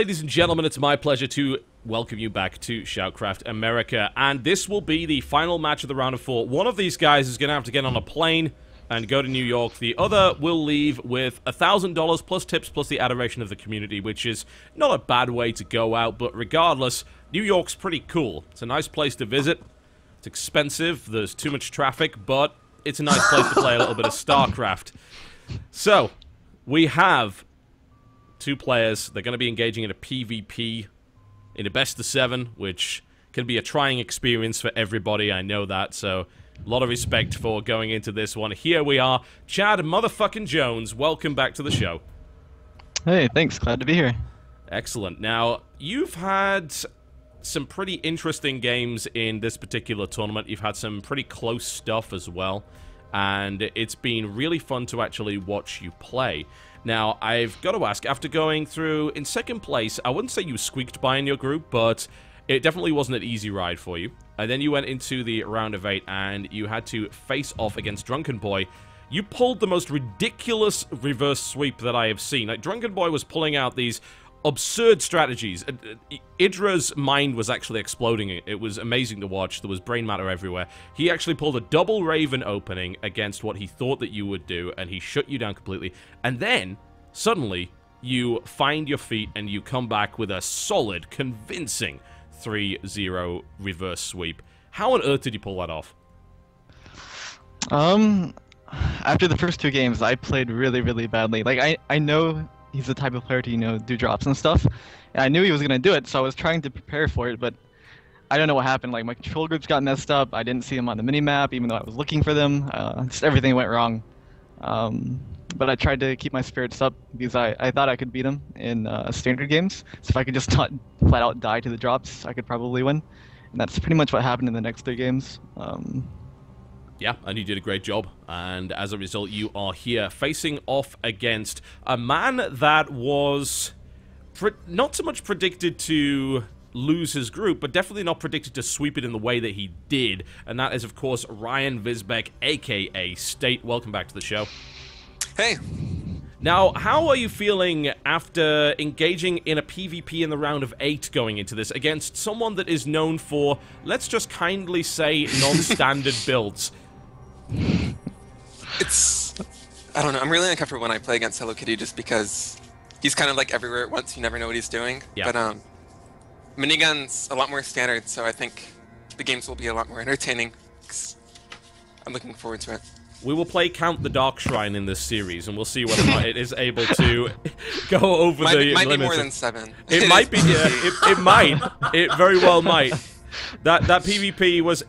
ladies and gentlemen, it's my pleasure to welcome you back to SHOUTcraft America, and this will be the final match of the round of 4. One of these guys is going to have to get on a plane and go to New York. The other will leave with $1,000 plus tips plus the adoration of the community, which is not a bad way to go out, but regardless, New York's pretty cool. It's a nice place to visit. It's expensive, there's too much traffic, but it's a nice place to play a little bit of StarCraft. So, we have two players. They're going to be engaging in a PvP in a best of 7, which can be a trying experience for everybody, I know that, so a lot of respect for going into this one. Here we are, Chad motherfucking Jones, welcome back to the show. Hey, thanks, glad to be here. Excellent. Now, you've had some pretty interesting games in this particular tournament. You've had some pretty close stuff as well, and it's been really fun to actually watch you play. Now, I've got to ask, after going through in second place, I wouldn't say you squeaked by in your group, but it definitely wasn't an easy ride for you. And then you went into the round of 8, and you had to face off against Drunken Boy. You pulled the most ridiculous reverse sweep that I have seen. Like, Drunken Boy was pulling out these absurd strategies. Idra's mind was actually exploding. It was amazing to watch. There was brain matter everywhere. He actually pulled a double Raven opening against what he thought that you would do, and he shut you down completely. And then, suddenly, you find your feet and you come back with a solid, convincing 3-0 reverse sweep. How on earth did you pull that off? After the first 2 games, I played really, really badly. Like, I know he's the type of player to, you know, do drops and stuff. And I knew he was going to do it, so I was trying to prepare for it, but I don't know what happened. Like, my control groups got messed up. I didn't see them on the minimap, even though I was looking for them. Just everything went wrong. But I tried to keep my spirits up because I thought I could beat him in standard games. So if I could just not flat out die to the drops, I could probably win. And that's pretty much what happened in the next 3 games. Yeah, and you did a great job, and as a result, you are here facing off against a man that was not so much predicted to lose his group, but definitely not predicted to sweep it in the way that he did, and that is, of course, Ryan Visbeck, aka State. Welcome back to the show. Hey. Now, how are you feeling after engaging in a PvP in the round of 8 going into this against someone that is known for, let's just kindly say, non-standard builds? I don't know, I'm really uncomfortable when I play against Hello Kitty just because he's kind of like everywhere at once, you never know what he's doing. Yeah. But minigun's a lot more standard, so I think the games will be a lot more entertaining. I'm looking forward to it. We will play Count the Dark Shrine in this series, and we'll see whether or not it is able to go over the limits. Might be more than 7. It might be, yeah, it might. It very well might. That PvP was...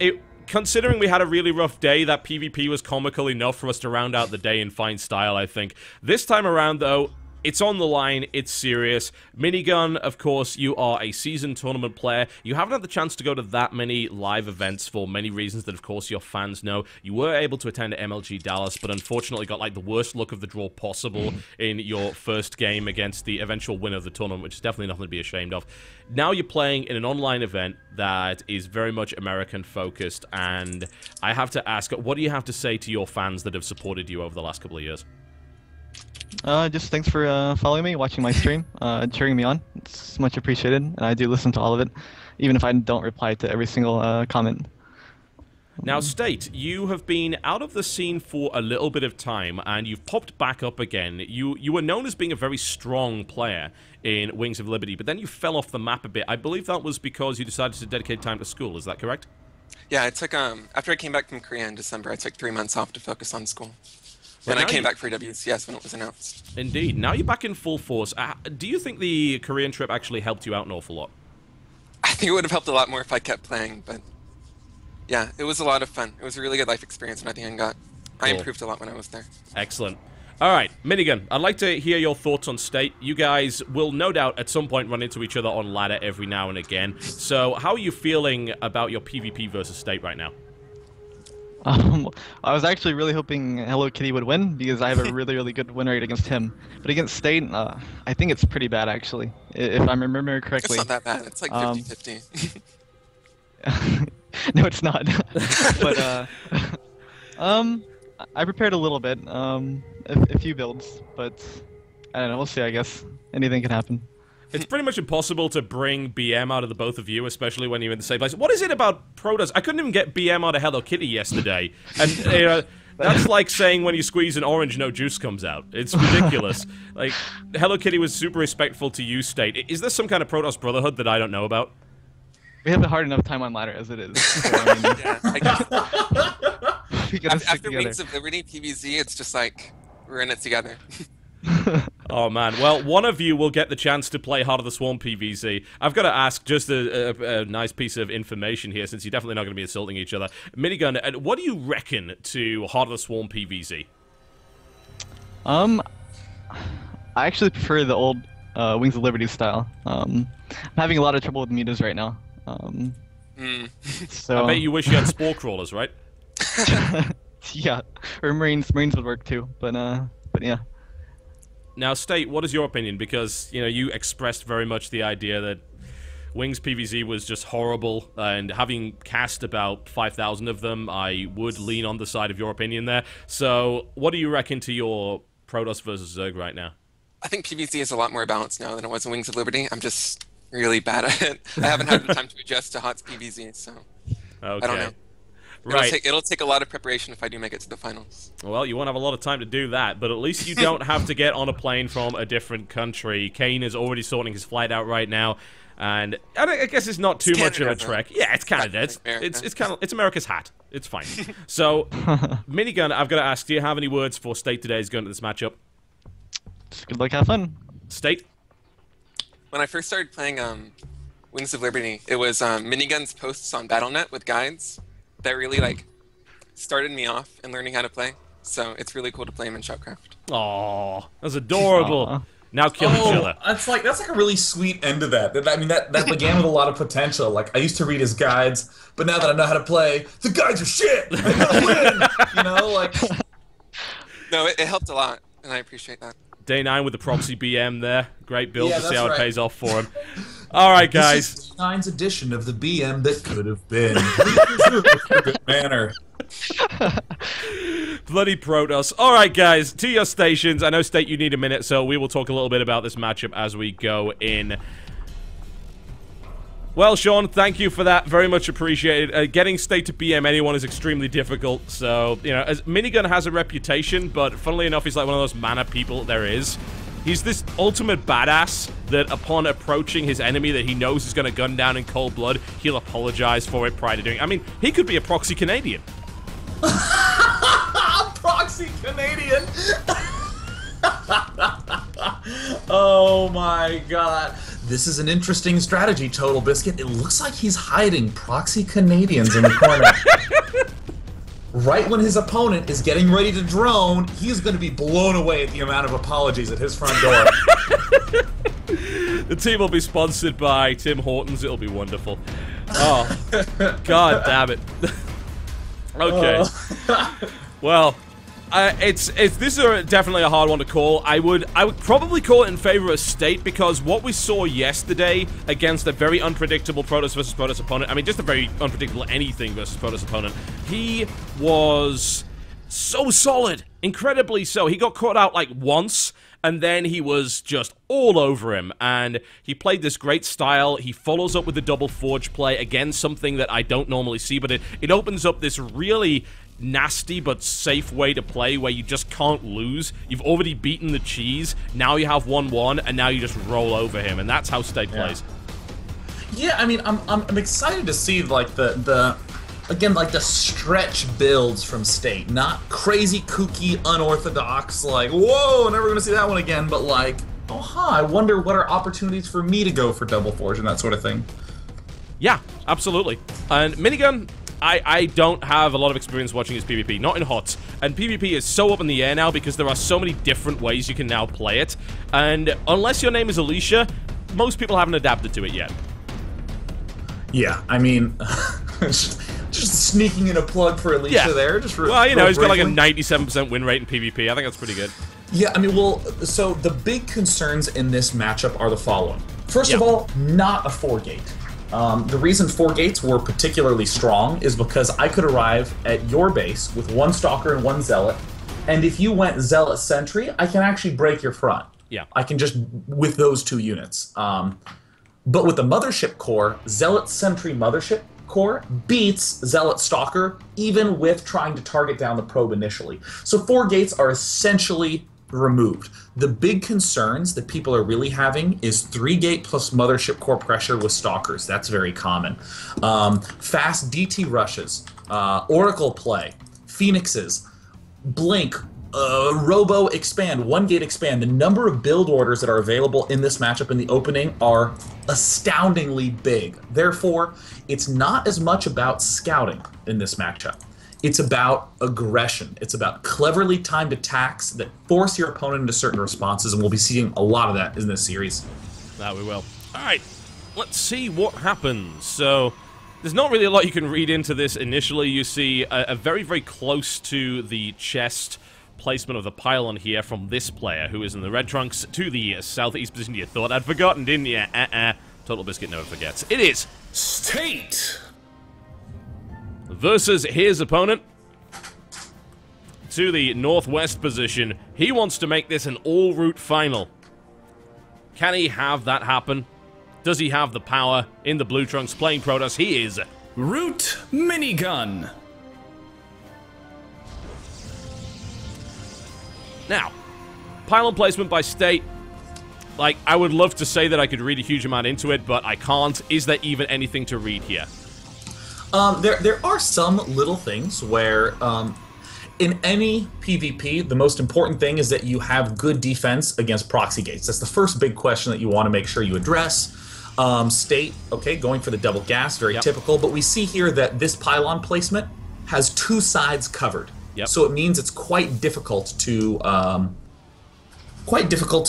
Considering we had a really rough day, that PvP was comical enough for us to round out the day in fine style, I think. This time around, though, it's on the line, it's serious. Minigun, of course, you are a seasoned tournament player. You haven't had the chance to go to that many live events for many reasons that, of course, your fans know. You were able to attend MLG Dallas, but unfortunately got, like, the worst luck of the draw possible in your first game against the eventual winner of the tournament, which is definitely nothing to be ashamed of. Now you're playing in an online event that is very much American-focused, and I have to ask, what do you have to say to your fans that have supported you over the last couple of years? Just thanks for following me, watching my stream, cheering me on. It's much appreciated, and I do listen to all of it, even if I don't reply to every single comment. Now, State, you have been out of the scene for a little bit of time, and you've popped back up again. You were known as being a very strong player in Wings of Liberty, but then you fell off the map a bit. I believe that was because you decided to dedicate time to school. Is that correct? Yeah, I took, after I came back from Korea in December, I took 3 months off to focus on school. Well, and I came back for WCS when it was announced. Indeed. Now you're back in full force. Do you think the Korean trip actually helped you out an awful lot? I think it would have helped a lot more if I kept playing, but yeah, it was a lot of fun. It was a really good life experience, and I think I improved a lot when I was there. Excellent. All right, Minigun, I'd like to hear your thoughts on State. You guys will no doubt at some point run into each other on ladder every now and again. So how are you feeling about your PvP versus State right now? I was actually really hoping Hello Kitty would win because I have a really, really good win rate against him. But against State, I think it's pretty bad, actually, if I remember correctly. It's not that bad. It's like 50-50. No, it's not. But I prepared a little bit, a few builds, but I don't know. We'll see. I guess anything can happen. It's pretty much impossible to bring BM out of the both of you, especially when you're in the same place. What is it about Protoss? I couldn't even get BM out of Hello Kitty yesterday. And, you know, that's like saying when you squeeze an orange, no juice comes out. It's ridiculous. Like, Hello Kitty was super respectful to you, State. Is there some kind of Protoss brotherhood that I don't know about? We have a hard enough time on ladder as it is. So, I mean, Yeah, after Wings of Liberty, PvZ, it's just like, we're in it together. Oh man, well, one of you will get the chance to play Heart of the Swarm PvZ. I've got to ask just a nice piece of information here, since you're definitely not going to be insulting each other. Minigun, what do you reckon to Heart of the Swarm PvZ? I actually prefer the old Wings of Liberty style. I'm having a lot of trouble with meters right now. So I bet you wish you had Spore Crawlers, right? yeah, or Marines would work too, but yeah. Now, State, what is your opinion? Because, you know, you expressed very much the idea that Wings PvZ was just horrible, and having cast about 5,000 of them, I would lean on the side of your opinion there. So, what do you reckon to your Protoss versus Zerg right now? I think PvZ is a lot more balanced now than it was in Wings of Liberty. I'm just really bad at it. I haven't had the time to adjust to HOTS PvZ, so Okay. I don't know. Right. It'll take a lot of preparation if I do make it to the finals. Well, you won't have a lot of time to do that, but at least you don't have to get on a plane from a different country. Kane is already sorting his flight out right now, and I guess it's not too much of a trek. Yeah, it's Canada. It's America's hat. It's fine. So, Minigun, I've got to ask, do you have any words for State today's going to this matchup? Just good luck, have fun. State? When I first started playing Wings of Liberty, it was Minigun's posts on BattleNet with guides that really like started me off in learning how to play. So it's really cool to play him in SHOUTcraft. Aw, that's adorable. Aww. Now kill each other. That's like a really sweet end to that. I mean, that began with a lot of potential. Like, I used to read his guides, but now that I know how to play, the guides are shit. I'm gonna win. You know, like. No, it helped a lot, and I appreciate that. Day 9 with the proxy BM there. Great build Yeah, to see how that's it right. pays off for him. All right, guys. This is Nine's edition of the BM that could have been. In a good manner. Bloody Protoss. All right, guys, to your stations. I know, State, you need a minute, so we will talk a little bit about this matchup as we go in. Well, Sean, thank you for that. Very much appreciated. Getting State to BM anyone is extremely difficult, so, you know, as Minigun has a reputation, but funnily enough, he's like one of those mana people there is. He's this ultimate badass that upon approaching his enemy that he knows is going to gun down in cold blood, he'll apologize for it prior to doing it. I mean, he could be a proxy Canadian. Proxy Canadian. Oh my god. This is an interesting strategy, Totalbiscuit. It looks like he's hiding proxy Canadians in the corner. Right when his opponent is getting ready to drone, he is going to be blown away at the amount of apologies at his front door. The team will be sponsored by Tim Hortons. It'll be wonderful. Oh, god damn it. Okay. Well, this is definitely a hard one to call. I would probably call it in favor of State, because what we saw yesterday against a very unpredictable Protoss versus Protoss opponent, I mean, just a very unpredictable anything versus Protoss opponent, he was so solid, incredibly so. He got caught out like once, and then he was just all over him, and he played this great style. He follows up with the double forge play, again, something that I don't normally see, but it opens up this really nasty but safe way to play where you just can't lose. You've already beaten the cheese, now you have 1-1, and now you just roll over him, and that's how State plays. Yeah, I mean, I'm excited to see like the again, like the stretch builds from State, not crazy kooky unorthodox like whoa, never gonna see that one again, but like I wonder what are opportunities for me to go for double forge and that sort of thing. Yeah, absolutely. And Minigun, I don't have a lot of experience watching his PvP, not in HOTS. And PvP is so up in the air now because there are so many different ways you can now play it. And unless your name is Alicia, most people haven't adapted to it yet. Yeah, I mean, just sneaking in a plug for Alicia there. Well, you know, he's got like a 97% win rate in PvP. I think that's pretty good. Yeah, I mean, well, so the big concerns in this matchup are the following. First of all, not a 4-gate. The reason 4 gates were particularly strong is because I could arrive at your base with 1 Stalker and 1 Zealot, and if you went Zealot Sentry, I can actually break your front. Yeah. I can just, with those 2 units. But with the Mothership Core, Zealot Sentry Mothership Core beats Zealot Stalker, even with trying to target down the probe initially. So 4 gates are essentially removed. The big concerns that people are really having is 3 gate plus Mothership Core pressure with Stalkers. That's very common. Fast DT rushes, Oracle play, Phoenixes, Blink, Robo expand, 1 gate expand. The number of build orders that are available in this matchup in the opening are astoundingly big. Therefore, it's not as much about scouting in this matchup. It's about aggression. It's about cleverly timed attacks that force your opponent into certain responses, and we'll be seeing a lot of that in this series. That we will. All right, let's see what happens. So, there's not really a lot you can read into this initially. You see a very, very close to the chest placement of the pylon here from this player, who is in the red trunks, to the southeast position. You thought I'd forgotten, didn't you? Totalbiscuit never forgets. It is State versus his opponent to the northwest position. He wants to make this an all-route final. Can he have that happen? Does he have the power in the blue trunks playing Protoss? He is Root Minigun. Now, pylon placement by State. Like, I would love to say that I could read a huge amount into it, but I can't. Is there even anything to read here? There are some little things where, in any PvP, the most important thing is that you have good defense against proxy gates. That's the first big question that you want to make sure you address. State, okay, going for the double gas, very typical, but we see here that this pylon placement has 2 sides covered. Yep. So it means it's quite difficult to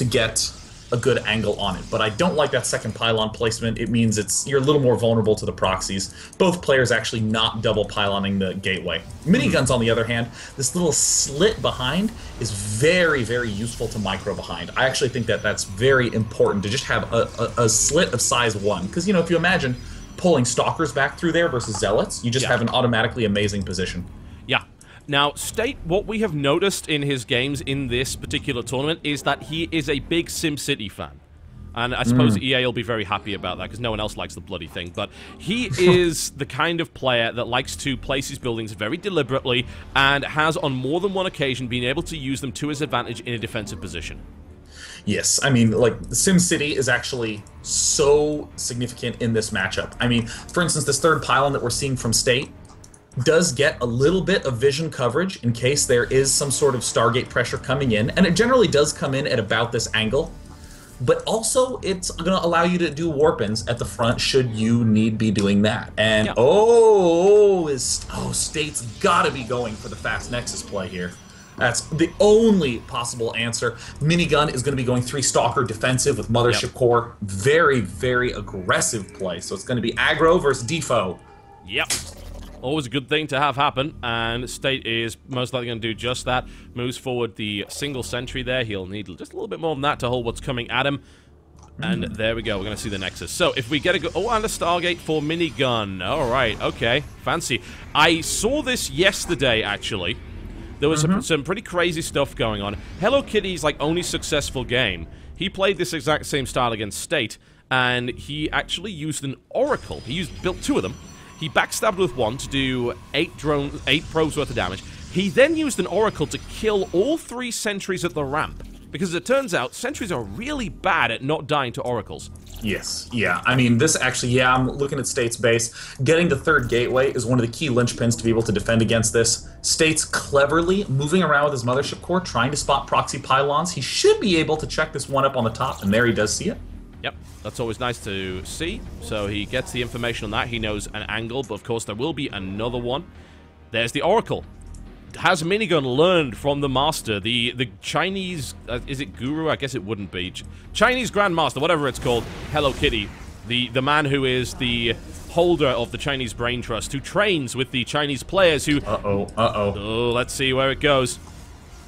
get a good angle on it. But I don't like that second pylon placement. It means you're a little more vulnerable to the proxies. Both players actually not double pyloning the gateway. Miniguns, on the other hand, this little slit behind is very, very useful to micro behind. I actually think that that's very important to just have a slit of size 1. Because, you know, if you imagine pulling Stalkers back through there versus Zealots, you just have an automatically amazing position. Yeah. Now, State, what we have noticed in his games in this particular tournament is that he is a big SimCity fan. And I suppose EA will be very happy about that, because no one else likes the bloody thing. But he is the kind of player that likes to place his buildings very deliberately, and has on more than one occasion been able to use them to his advantage in a defensive position. Yes, I mean, like, SimCity is actually so significant in this matchup. I mean, for instance, this third pylon that we're seeing from State does get a little bit of vision coverage in case there is some sort of Stargate pressure coming in, and it generally does come in at about this angle. But also, it's going to allow you to do warp-ins at the front should you need be doing that. And State's got to be going for the fast Nexus play here. That's the only possible answer. Minigun is going to be going 3 Stalker defensive with Mothership Core. Very, very aggressive play. So it's going to be aggro versus defo. Yep. Always a good thing to have happen, and State is most likely going to do just that. Moves forward the single sentry there. He'll need just a little bit more than that to hold what's coming at him. And there we go. We're going to see the Nexus. So if we get a go... Oh, and a Stargate for Minigun. All right. Okay. Fancy. I saw this yesterday, actually. There was some pretty crazy stuff going on. Hello Kitty's, like, only successful game. He played this exact same style against State, and he actually used an Oracle. He built 2 of them. He backstabbed with 1 to do 8 probes worth of damage. He then used an Oracle to kill all 3 sentries at the ramp. Because as it turns out, sentries are really bad at not dying to Oracles. Yes, yeah. I mean, this actually, I'm looking at State's base. Getting the 3rd gateway is one of the key linchpins to be able to defend against this. State's cleverly moving around with his Mothership Core, trying to spot proxy pylons. He should be able to check this one up on the top, and there he does see it. Yep, that's always nice to see. So he gets the information on that. He knows an angle, but of course there will be another one. There's the Oracle. Has Minigun learned from the Master, the Chinese, is it Guru? I guess it wouldn't be. Chinese Grandmaster, whatever it's called, Hello Kitty. The man who is the holder of the Chinese Brain Trust, who trains with the Chinese players who... Uh-oh. Oh, let's see where it goes.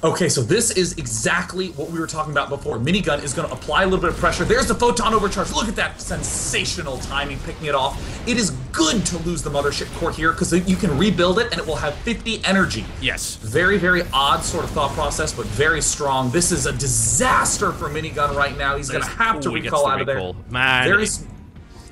Okay, so this is exactly what we were talking about before. Minigun is going to apply a little bit of pressure. There's the photon overcharge. Look at that sensational timing picking it off. It is good to lose the mothership core here because you can rebuild it and it will have 50 energy. Yes. Very, very odd sort of thought process, but very strong. This is a disaster for Minigun right now. He's going to have to recall out of there. Man,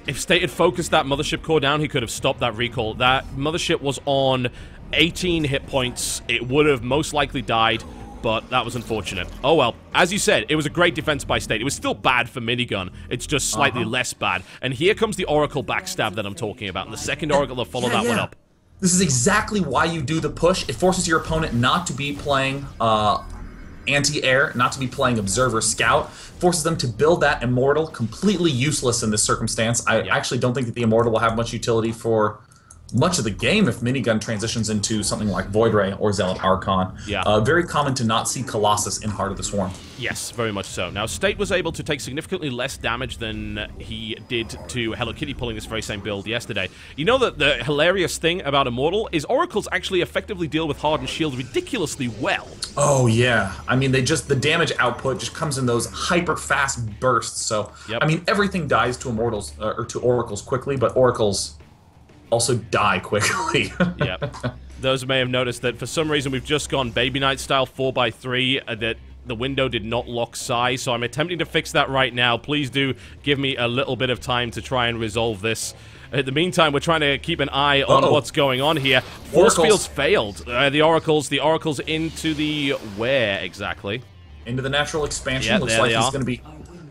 if State had focused that mothership core down, he could have stopped that recall. That mothership was on 18 hit points. It would have most likely died, but that was unfortunate. Oh well, as you said, it was a great defense by State. It was still bad for Minigun. It's just slightly less bad. And here comes the Oracle backstab that I'm talking about, and the second Oracle to follow that one up. This is exactly why you do the push. It forces your opponent not to be playing anti-air, not to be playing Observer Scout. Forces them to build that Immortal, completely useless in this circumstance. I actually don't think that the Immortal will have much utility for much of the game if Minigun transitions into something like Void Ray or Zealot Archon. Yeah. Very common to not see Colossus in Heart of the Swarm. Yes, very much so. Now, State was able to take significantly less damage than he did to Hello Kitty pulling this very same build yesterday. You know that the hilarious thing about Immortal is Oracles actually effectively deal with Hardened Shield ridiculously well. Oh, yeah. I mean, the damage output just comes in those hyper-fast bursts. So, I mean, everything dies to Immortals, or to Oracles quickly, but Oracles also die quickly. Yep. Those may have noticed that for some reason we've just gone Baby Knight style 4x3, that the window did not lock size, so I'm attempting to fix that right now. Please do give me a little bit of time to try and resolve this. In the meantime, we're trying to keep an eye on what's going on here. Force fields failed. The Oracles into the where exactly? Into the natural expansion. Yeah, Looks like he's going to be...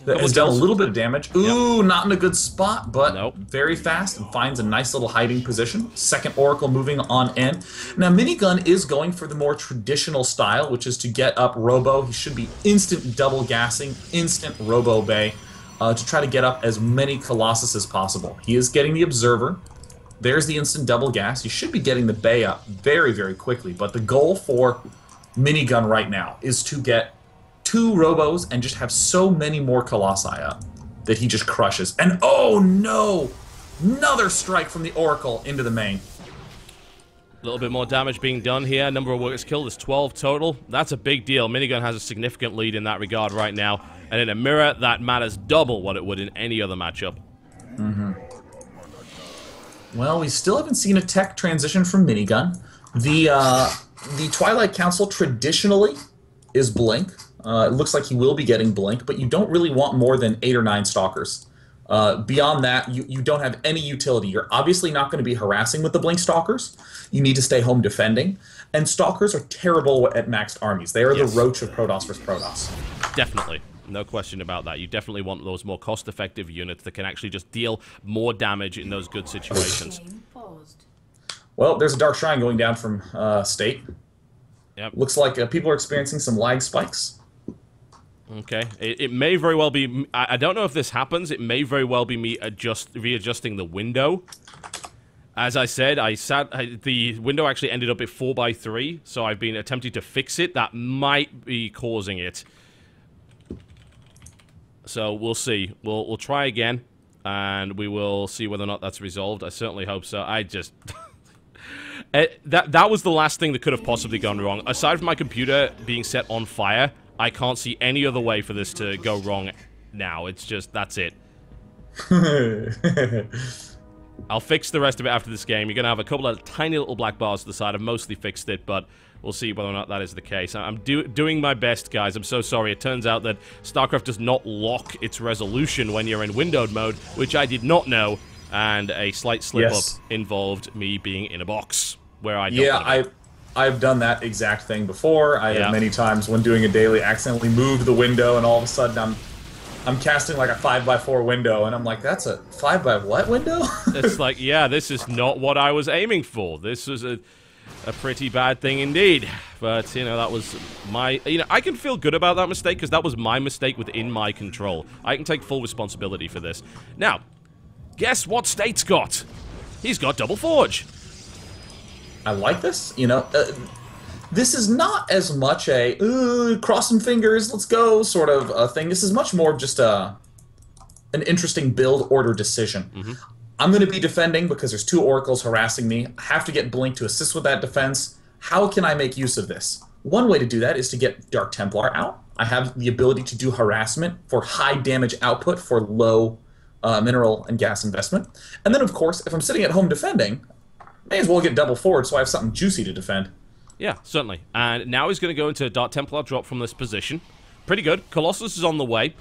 That has done a little bit of damage. Ooh, Yep. Not in a good spot, but very fast and finds a nice little hiding position. Second Oracle moving on in. Now, Minigun is going for the more traditional style, which is to get up Robo. He should be instant double gassing, instant Robo Bay, to try to get up as many Colossus as possible. He is getting the Observer. There's the instant double gas. He should be getting the Bay up very, very quickly, but the goal for Minigun right now is to get 2 Robos and just have so many more Colossi up that he just crushes. And oh no! Another strike from the Oracle into the main. A little bit more damage being done here. Number of workers killed is 12 total. That's a big deal. Minigun has a significant lead in that regard right now. And in a mirror, that matters double what it would in any other matchup. Well, we still haven't seen a tech transition from Minigun. The Twilight Council traditionally is Blink. It looks like he will be getting Blink, but you don't really want more than 8 or 9 Stalkers. Beyond that, you don't have any utility. You're obviously not going to be harassing with the Blink Stalkers. You need to stay home defending. And Stalkers are terrible at maxed armies. They are the roach of Protoss versus Protoss. Definitely. No question about that. You definitely want those more cost-effective units that can actually just deal more damage in those good situations. Well, there's a Dark Shrine going down from State. Yep. Looks like people are experiencing some lag spikes. Okay. It may very well be... I don't know if this happens. It may very well be me readjusting the window. As I said, the window actually ended up at 4x3, so I've been attempting to fix it. That might be causing it. So we'll see. We'll try again, and we will see whether or not that's resolved. I certainly hope so. I just... that was the last thing that could have possibly gone wrong. Aside from my computer being set on fire, I can't see any other way for this to go wrong now. It's just, that's it. I'll fix the rest of it after this game. You're going to have a couple of tiny little black bars to the side. I've mostly fixed it, but we'll see whether or not that is the case. I'm doing my best, guys. I'm so sorry. It turns out that StarCraft does not lock its resolution when you're in windowed mode, which I did not know, and a slight slip-up involved me being in a box where I don't I've done that exact thing before. I have many times when doing a daily accidentally moved the window, and all of a sudden I'm casting like a 5x4 window, and I'm like, that's a 5 by what window? It's like, yeah, this is not what I was aiming for. This was a pretty bad thing indeed. But, you know, that was my... You know, I can feel good about that mistake, because that was my mistake within my control. I can take full responsibility for this. Now, guess what State's got? He's got Double Forge. I like this. You know, this is not as much a cross some fingers, let's go sort of thing. This is much more just an interesting build order decision. I'm going to be defending because there's 2 oracles harassing me. I have to get Blink to assist with that defense. How can I make use of this? One way to do that is to get Dark Templar out. I have the ability to do harassment for high damage output for low mineral and gas investment. And then, of course, if I'm sitting at home defending, may as well get double forward so I have something juicy to defend. Yeah, certainly. And now he's going to go into a Dark Templar drop from this position. Pretty good. Colossus is on the way.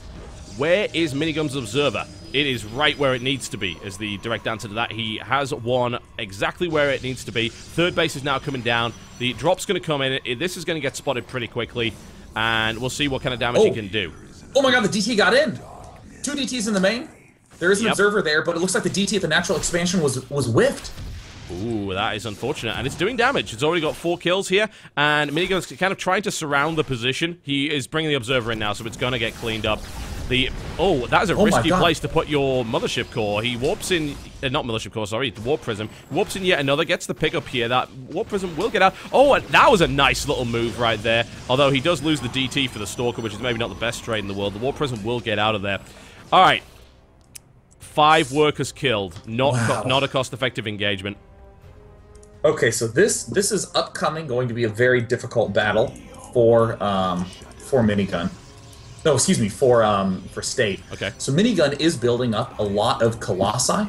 Where is Minigun's Observer? It is right where it needs to be, is the direct answer to that. He has won exactly where it needs to be. Third base is now coming down. The drop's going to come in. This is going to get spotted pretty quickly, and we'll see what kind of damage he can do. Oh my god, the DT got in! 2 DTs in the main. There is an observer there, but it looks like the DT at the natural expansion was whiffed. Ooh, that is unfortunate, and it's doing damage. It's already got 4 kills here, and Minigun's kind of trying to surround the position. He is bringing the Observer in now, so it's going to get cleaned up. Oh, that is a risky place to put your Mothership Core. He warps in, not Mothership Core, sorry, the Warp Prism. Warps in yet another, gets the pickup here. That Warp Prism will get out. Oh, and that was a nice little move right there. Although he does lose the DT for the Stalker, which is maybe not the best trade in the world. The Warp Prism will get out of there. All right. 5 workers killed. Not a cost-effective engagement. Okay, so this is upcoming, going to be a very difficult battle for Minigun. No, excuse me, for State. Okay. So Minigun is building up a lot of Colossi.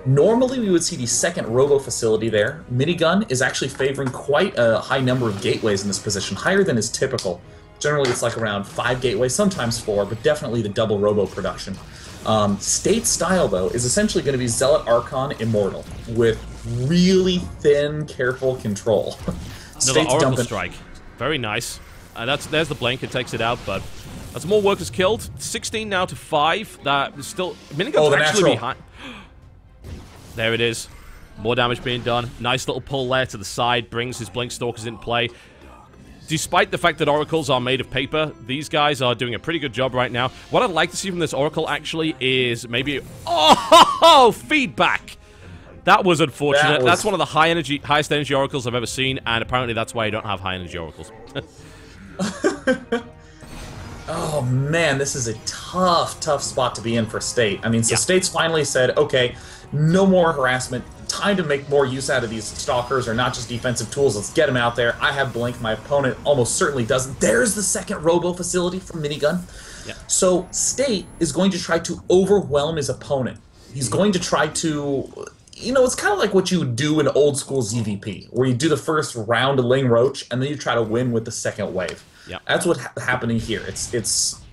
Normally, we would see the second Robo facility there. Minigun is actually favoring quite a high number of gateways in this position, higher than is typical. Generally, it's like around 5 gateways, sometimes 4, but definitely the double Robo production. State's style, though, is essentially going to be Zealot Archon Immortal, with really thin, careful control. Another Oracle Strike. Very nice. There's the blink, it takes it out, but that's more workers killed. 16 now to 5. That is still... Minigun's actually behind. There it is. More damage being done. Nice little pull there to the side, brings his Blink Stalkers into play. Despite the fact that Oracles are made of paper, these guys are doing a pretty good job right now. What I'd like to see from this Oracle, actually, is maybe... Oh, feedback! That was unfortunate. That's one of the highest energy Oracles I've ever seen, and apparently that's why I don't have high energy Oracles. Oh man, this is a tough spot to be in for State. I mean, so State's finally said, okay, no more harassment. Time to make more use out of these Stalkers, or not just defensive tools. Let's get them out there. I have Blink. My opponent almost certainly doesn't. There's the second Robo facility from Minigun. Yeah. So State is going to try to overwhelm his opponent. He's going to try to... You know, it's kind of like what you would do in old school ZVP, where you do the first round of Ling Roach, and then you try to win with the second wave. Yep. That's what's happening here. It's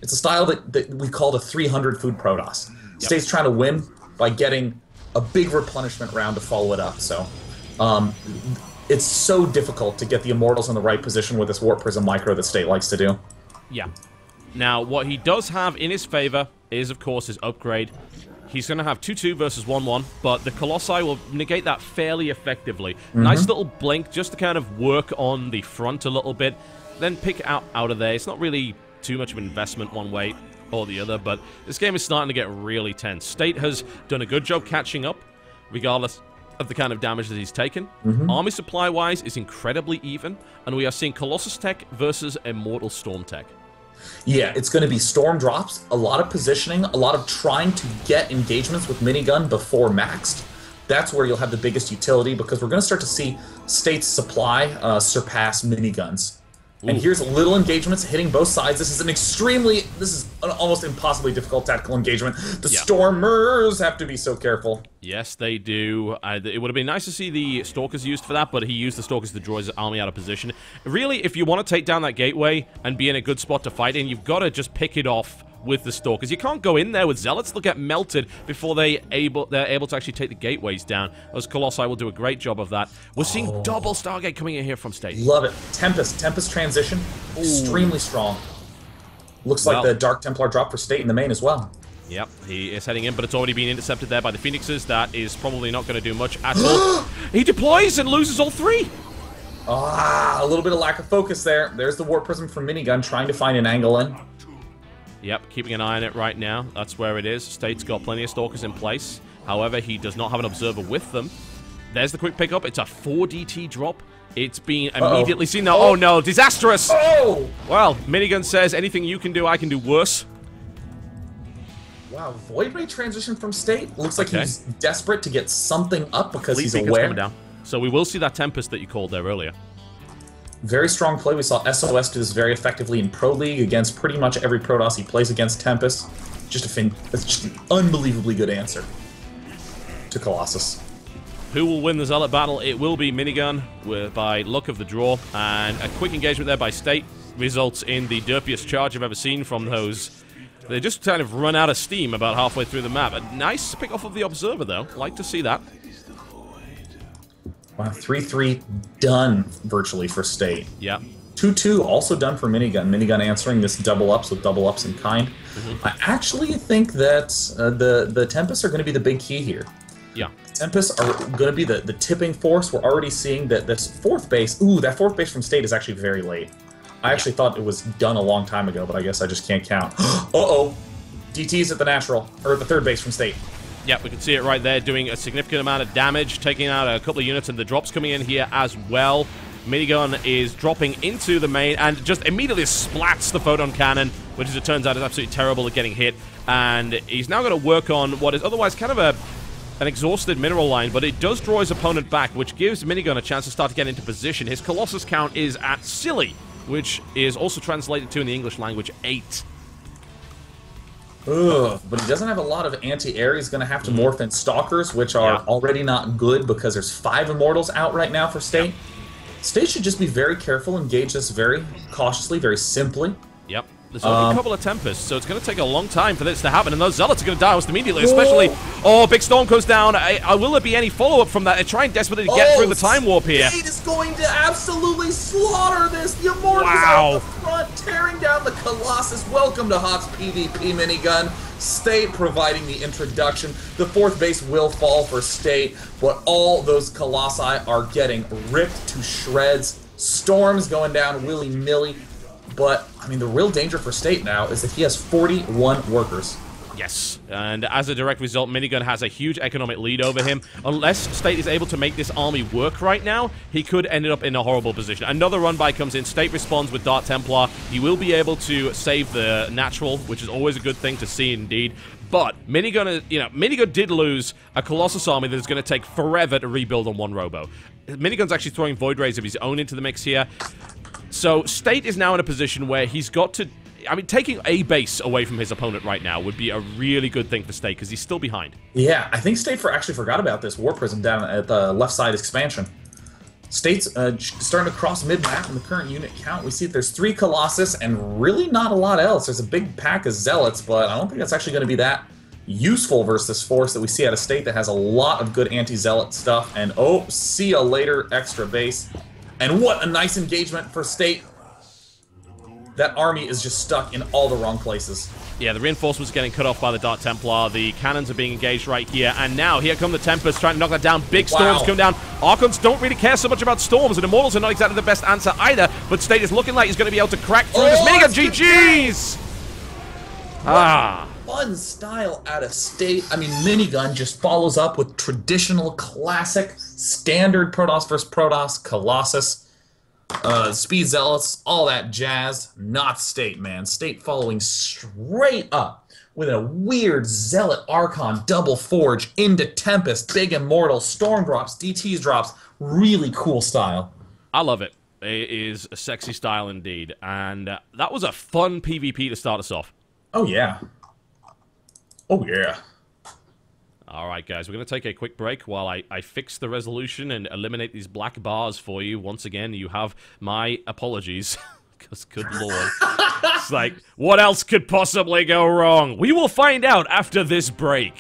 a style that we call the 300 food Protoss. Yep. State's trying to win by getting a big replenishment round to follow it up. So it's so difficult to get the Immortals in the right position with this Warp Prism micro that State likes to do. Yeah. Now, what he does have in his favor is, of course, his upgrade. He's going to have 2-2 versus 1-1, but the Colossi will negate that fairly effectively. Nice little blink just to kind of work on the front a little bit, then pick out of there. It's not really too much of an investment one way or the other, but this game is starting to get really tense. State has done a good job catching up, regardless of the kind of damage that he's taken. Army supply-wise is incredibly even, and we are seeing Colossus Tech versus Immortal Storm Tech. Yeah, it's going to be Storm drops, a lot of positioning, a lot of trying to get engagements with Minigun before maxed. That's where you'll have the biggest utility, because we're going to start to see State's supply surpass Miniguns. And here's little engagements hitting both sides. This is an almost impossibly difficult tactical engagement. The Stormers have to be so careful. Yes, they do. It would have been nice to see the Stalkers used for that, but he used the Stalkers to draw his army out of position. Really, if you want to take down that gateway and be in a good spot to fight in, you've got to just pick it off with the Stalkers. You can't go in there with Zealots. They'll get melted before they're able to actually take the gateways down. Those Colossi will do a great job of that. We're seeing double Stargate coming in here from State. Love it. Tempest transition, extremely strong. Looks like the Dark Templar drop for State in the main as well. Yep, he is heading in, but it's already been intercepted there by the Phoenixes. That is probably not going to do much at all. He deploys and loses all 3. A little bit of lack of focus there. There's the Warp Prism from Minigun trying to find an angle in. Yep, keeping an eye on it right now. That's where it is. State's got plenty of Stalkers in place. However, he does not have an Observer with them. There's the quick pickup. It's a 4 DT drop. It's been immediately seen now. Oh no, disastrous! Oh! Well, Minigun says, anything you can do, I can do worse. Wow, Void Ray transition from State. Looks like he's desperate to get something up because he's aware. Coming down. So we will see that Tempest that you called there earlier. Very strong play. We saw SOS do this very effectively in Pro League against pretty much every Protoss he plays against Tempest. It's just an unbelievably good answer to Colossus. Who will win the Zealot battle? It will be Minigun by luck of the draw, and a quick engagement there by State results in the derpiest charge I've ever seen from those. They just kind of run out of steam about halfway through the map. A nice pick off of the Observer, though. Like to see that. Wow, 3-3 done virtually for State. Yeah. 2-2 also done for Minigun. Minigun answering this double ups with double ups in kind. I actually think that the Tempests are going to be the big key here. Yeah. Tempests are going to be the tipping force. We're already seeing that this fourth base. Ooh, that fourth base from State is actually very late. I actually thought it was done a long time ago, but I guess I just can't count. Uh-oh. DT's at the natural, or the third base from State. Yeah, we can see it right there, doing a significant amount of damage, taking out a couple of units, and the drops coming in here as well. Minigun is dropping into the main and just immediately splats the photon cannon, which, as it turns out, is absolutely terrible at getting hit. And he's now going to work on what is otherwise kind of an exhausted mineral line, but it does draw his opponent back, which gives Minigun a chance to start to get into position. His Colossus count is at silly, which is also translated to, in the English language, 8. Ugh, but he doesn't have a lot of anti-air. He's going to have to morph in Stalkers, which are already not good because there's 5 Immortals out right now for State. State should just be very careful, engage this very cautiously, very simply. Yep. There's only a couple of Tempests, so it's going to take a long time for this to happen, and those Zealots are going to die almost immediately, especially... Oh, big Storm goes down. Will there be any follow-up from that? They're trying desperately to get through the Time Warp here. State is going to absolutely slaughter this. The Immortals out the front, tearing down the Colossus. Welcome to Hawk's PvP Minigun. State providing the introduction. The fourth base will fall for State, but all those Colossi are getting ripped to shreds. Storms going down willy-nilly. But, I mean, the real danger for State now is that he has 41 workers. Yes, and as a direct result, Minigun has a huge economic lead over him. Unless State is able to make this army work right now, he could end up in a horrible position. Another run-by comes in. State responds with Dart Templar. He will be able to save the natural, which is always a good thing to see indeed. But Minigun, Minigun did lose a Colossus army that is going to take forever to rebuild on one Robo. Minigun's actually throwing Void Rays of his own into the mix here. So State is now in a position where he's got to... I mean, taking a base away from his opponent right now would be a really good thing for State, because he's still behind. Yeah, I think State actually forgot about this War Prism down at the left side expansion. State's starting to cross mid-map in the current unit count. We see that there's 3 Colossus and really not a lot else. There's a big pack of Zealots, but I don't think that's actually going to be that useful versus this force that we see out of State that has a lot of good anti-Zealot stuff. And oh, see ya later, extra base. And what a nice engagement for State. That army is just stuck in all the wrong places. Yeah, the reinforcements are getting cut off by the Dart Templar. The cannons are being engaged right here. And now, here come the Tempests trying to knock that down. Big storms come down. Archons don't really care so much about storms, and Immortals are not exactly the best answer either. But State is looking like he's going to be able to crack through this Minigun. GG's! Fun style out of State. I mean, Minigun just follows up with traditional, classic, standard Protoss versus Protoss, Colossus. Speed Zealots, all that jazz. Not State, man. State following straight up with a weird Zealot Archon double forge into Tempest, big Immortal, Storm drops, DTs drops. Really cool style. I love it. It is a sexy style indeed. And that was a fun PvP to start us off. Oh, yeah. Oh, yeah. Alright guys, we're going to take a quick break while I fix the resolution and eliminate these black bars for you. Once again, you have my apologies. Because, good lord. It's like, what else could possibly go wrong? We will find out after this break.